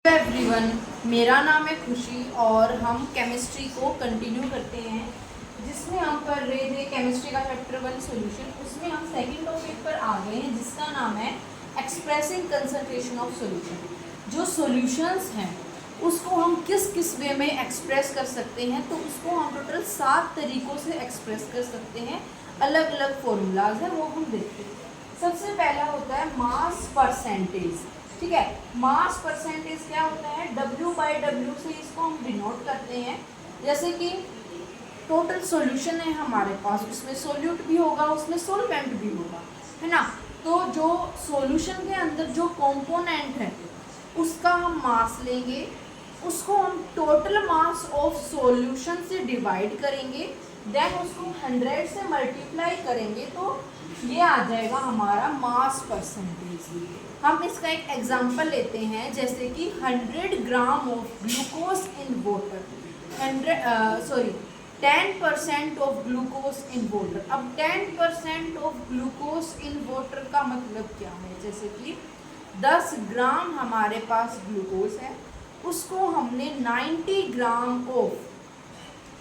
Everyone, मेरा नाम है खुशी और हम केमिस्ट्री को कंटिन्यू करते हैं जिसमें हम पढ़ रहे थे केमिस्ट्री का चैप्टर 1 सॉल्यूशन। उसमें हम सेकंड टॉपिक पर आ गए हैं जिसका नाम है एक्सप्रेसिंग कंसंट्रेशन ऑफ सॉल्यूशन। जो सॉल्यूशंस हैं उसको हम किस किस वे में एक्सप्रेस कर सकते हैं, तो उसको हम टोटल 7 तरीक़ों से एक्सप्रेस कर सकते हैं। अलग अलग फॉर्मूलाज हैं वो हम देखते हैं। सबसे पहला होता है मास परसेंटेज। ठीक है, मास परसेंटेज क्या होता है, W/W से इसको हम डिनोट करते हैं। जैसे कि टोटल सॉल्यूशन है हमारे पास, उसमें सोल्यूट भी होगा, उसमें सोलवेंट भी होगा, है ना। तो जो सॉल्यूशन के अंदर जो कंपोनेंट है उसका हम मास लेंगे, उसको हम टोटल मास ऑफ सॉल्यूशन से डिवाइड करेंगे, देन उसको 100 से मल्टीप्लाई करेंगे तो ये आ जाएगा हमारा मास परसेंटेज। हम इसका एक एग्जांपल लेते हैं, जैसे कि 100 gram of glucose in water, 10% of glucose in water. अब 10% ऑफ ग्लूकोज इन वाटर का मतलब क्या है, जैसे कि 10 ग्राम हमारे पास ग्लूकोज है, उसको हमने 90 ग्राम ऑफ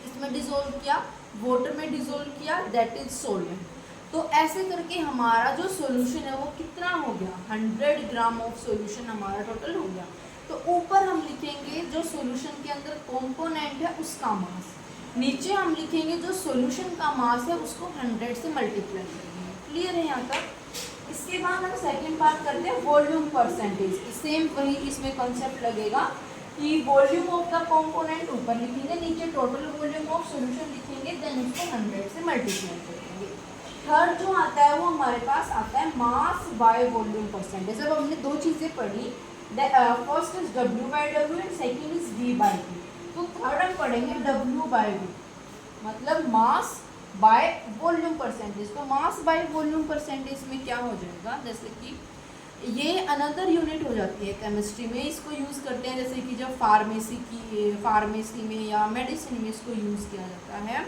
इसमें डिज़ोल्व किया, वाटर में डिज़ोल्व किया, दैट इज सोल्वेंट। तो ऐसे करके हमारा जो सॉल्यूशन है वो कितना हो गया, 100 ग्राम ऑफ सॉल्यूशन हमारा टोटल हो गया। तो ऊपर हम लिखेंगे जो सॉल्यूशन के अंदर कंपोनेंट है उसका मास, नीचे हम लिखेंगे जो सॉल्यूशन का मास है उसको 100 से मल्टीप्लाई करेंगे। क्लियर है यहाँ तक। इसके बाद हम सेकेंड पार्ट करते हैं वॉल्यूम परसेंटेज। सेम वही इसमें कॉन्सेप्ट लगेगा कि वॉल्यूम ऑफ द कंपोनेंट ऊपर लिखेंगे, नीचे टोटल वॉल्यूम ऑफ सॉल्यूशन लिखेंगे, देन उसको 100 से मल्टीप्लाई करेंगे। थर्ड जो आता है वो हमारे पास आता है मास बाय वॉल्यूम परसेंटेज। अब हमने दो चीज़ें पढ़ी, first is W/W and second is V/V। तो थर्ड हम पढ़ेंगे W/V, मतलब मास बाय वॉल्यूम परसेंटेज। तो मास बाय वॉल्यूम परसेंटेज में क्या हो जाएगा, जैसे कि ये अनदर यूनिट हो जाती है केमिस्ट्री में, इसको यूज़ करते हैं जैसे कि जब फार्मेसी में या मेडिसिन में इसको यूज़ किया जाता है।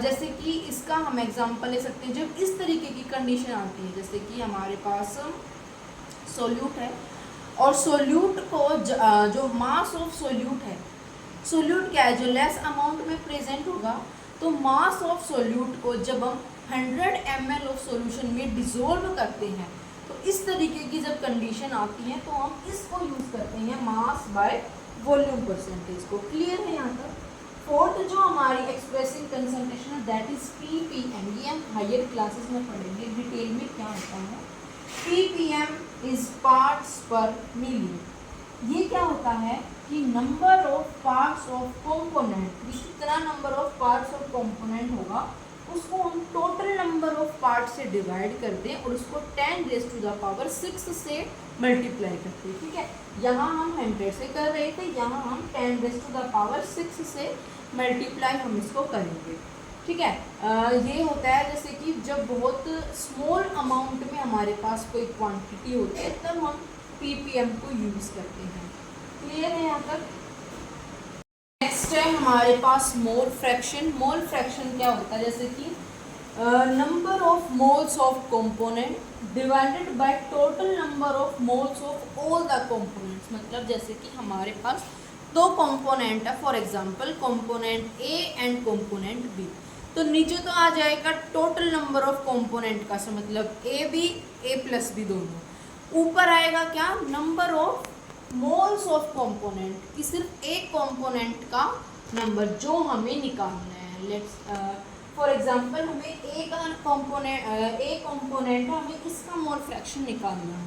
जैसे कि इसका हम एग्जांपल ले सकते हैं जब इस तरीके की कंडीशन आती है, जैसे कि हमारे पास सोल्यूट है और सोल्यूट को जो मास ऑफ सोल्यूट है, सोल्यूट क्या है जो लेस अमाउंट में प्रेजेंट होगा, तो मास ऑफ सोल्यूट को जब हम 100 ml ऑफ सोल्यूशन में डिज़ोल्व करते हैं तो इस तरीके की जब कंडीशन आती है तो हम इसको यूज़ करते हैं मास बाय वॉल्यूम परसेंटेज को। क्लियर है यहाँ तक। फोर्थ जो हमारी एक्सप्रेसिंग कंसंट्रेशन है दैट इज ppm। ये हम हायर क्लासेस में पढ़ेंगे डिटेल में क्या होता है। ppm is parts per million. ये क्या होता है कि number of parts of component, कितना number of parts of component होगा उसको हम टोटल नंबर ऑफ पार्ट से डिवाइड कर दें और उसको 10⁻6 से मल्टीप्लाई करते हैं। ठीक है, यहाँ हम 100 से कर रहे थे, यहाँ हम 10⁻6 से मल्टीप्लाई हम इसको करेंगे। ठीक है, ये होता है जैसे कि जब बहुत स्मॉल अमाउंट में हमारे पास कोई क्वांटिटी होती है तब हम ppm को यूज़ करते हैं। क्लियर है यहाँ तक। नेक्स्ट है हमारे पास मोल फ्रैक्शन। मोल फ्रैक्शन क्या होता है, जैसे कि number of moles of component divided by total number of moles of all the components. मतलब जैसे कि हमारे पास दो कंपोनेंट है, for example component A and component B, तो नीचे तो आ जाएगा टोटल नंबर ऑफ कंपोनेंट का, मतलब A+B दोनों। ऊपर आएगा क्या, number of moles of component, कि सिर्फ एक कंपोनेंट का नंबर जो हमें निकालना है। लेट्स फॉर एग्जांपल हमें A कंपोनेंट है, हमें इसका मोल फ्रैक्शन निकालना है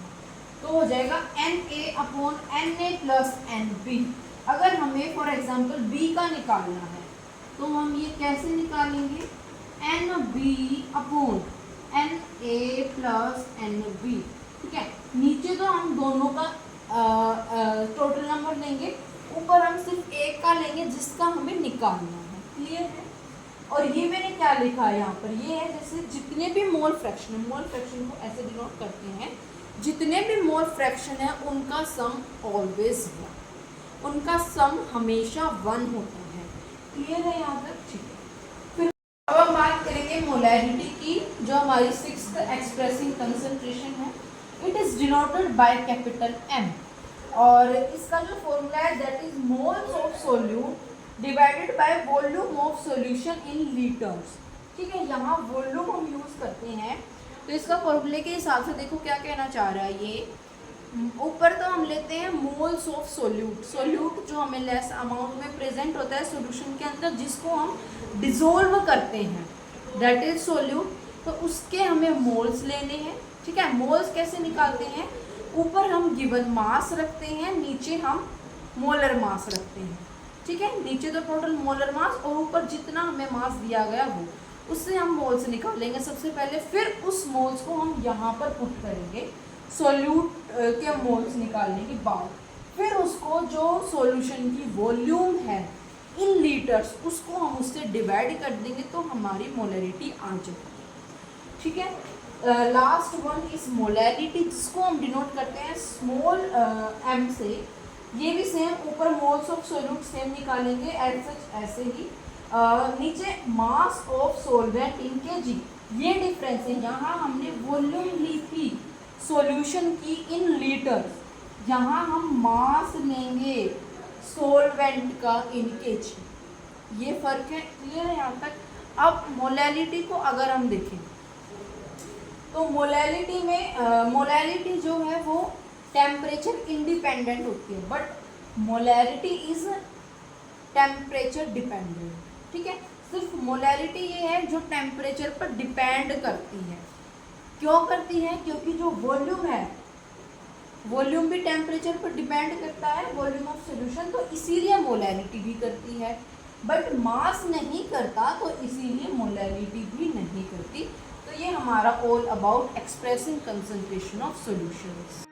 तो हो जाएगा Na/Na + Nb। अगर हमें फॉर एग्जांपल B का निकालना है तो हम ये कैसे निकालेंगे, Nb/Na + Nb। ठीक है, नीचे तो हम दोनों का टोटल नंबर लेंगे, ऊपर हम सिर्फ एक का लेंगे जिसका हमें निकालना है। क्लियर है। और ये मैंने क्या लिखा है यहाँ पर, ये है जैसे जितने भी मोल फ्रैक्शन है, मोल फ्रैक्शन को ऐसे डिनोट करते हैं, जितने भी मोल फ्रैक्शन है उनका सम ऑलवेज 1, उनका सम हमेशा 1 होता है। क्लियर है यहाँ तक। ठीक है, फिर अब हम बात करेंगे मोलैरिटी की, जो हमारी 6th एक्सप्रेसिंग कंसंट्रेशन है। It is denoted by capital M। और इसका जो फॉर्मूला है that is moles of solute divided by volume of solution in litres. ठीक है, यहाँ वॉल्यूम हम यूज करते हैं, तो इसका फॉर्मूले के हिसाब से देखो क्या कहना चाह रहा है ये। ऊपर तो हम लेते हैं मोल्स ऑफ सोल्यूट, सोल्यूट जो हमें लेस अमाउंट में प्रेजेंट होता है सॉल्यूशन के अंदर, जिसको हम डिसोल्व करते हैं, दैट इज सोल्यूट। तो उसके हमें मोल्स लेने हैं। ठीक है, मोल्स कैसे निकालते हैं, ऊपर हम गिवन मास रखते हैं, नीचे हम मोलर मास रखते हैं। ठीक है, नीचे तो टोटल मोलर मास और ऊपर जितना हमें मास दिया गया वो, उससे हम मोल्स निकालेंगे सबसे पहले, फिर उस मोल्स को हम यहाँ पर पुट करेंगे सोल्यूट के मोल्स निकालने के बाद, फिर उसको जो सॉल्यूशन की वॉल्यूम है इन लीटर्स उसको हम उससे डिवाइड कर देंगे तो हमारी मोलरिटी आ जाएगी। ठीक है, लास्ट वन इज मोलैरिटी, जिसको हम डिनोट करते हैं स्मॉल m से। ये भी सेम, ऊपर मोल्स ऑफ सोल्यूट सेम निकालेंगे एज सच, ऐसे ही नीचे mass of solvent in kg। ये डिफरेंस है, यहाँ हमने वॉल्यूम ली थी सॉल्यूशन की इन लीटर्स, यहाँ हम मास लेंगे सोलवेंट का इन kg। ये फर्क है, क्लियर है यहाँ तक। अब मोलैलिटी को अगर हम देखें तो मोलैलिटी में मोलैलिटी जो है वो टेम्परेचर इंडिपेंडेंट होती है, but molarity is temperature dependent. ठीक है, सिर्फ मोलैरिटी ये है जो टेम्परेचर पर डिपेंड करती है। क्यों करती है, क्योंकि जो वॉल्यूम है, वॉल्यूम भी टेम्परेचर पर डिपेंड करता है, वॉल्यूम ऑफ सॉल्यूशन, तो इसीलिए मोलैरिटी भी करती है। बट मास नहीं करता, तो इसीलिए मोलैरिटी भी नहीं करती। तो ये हमारा all about expressing concentration of solutions.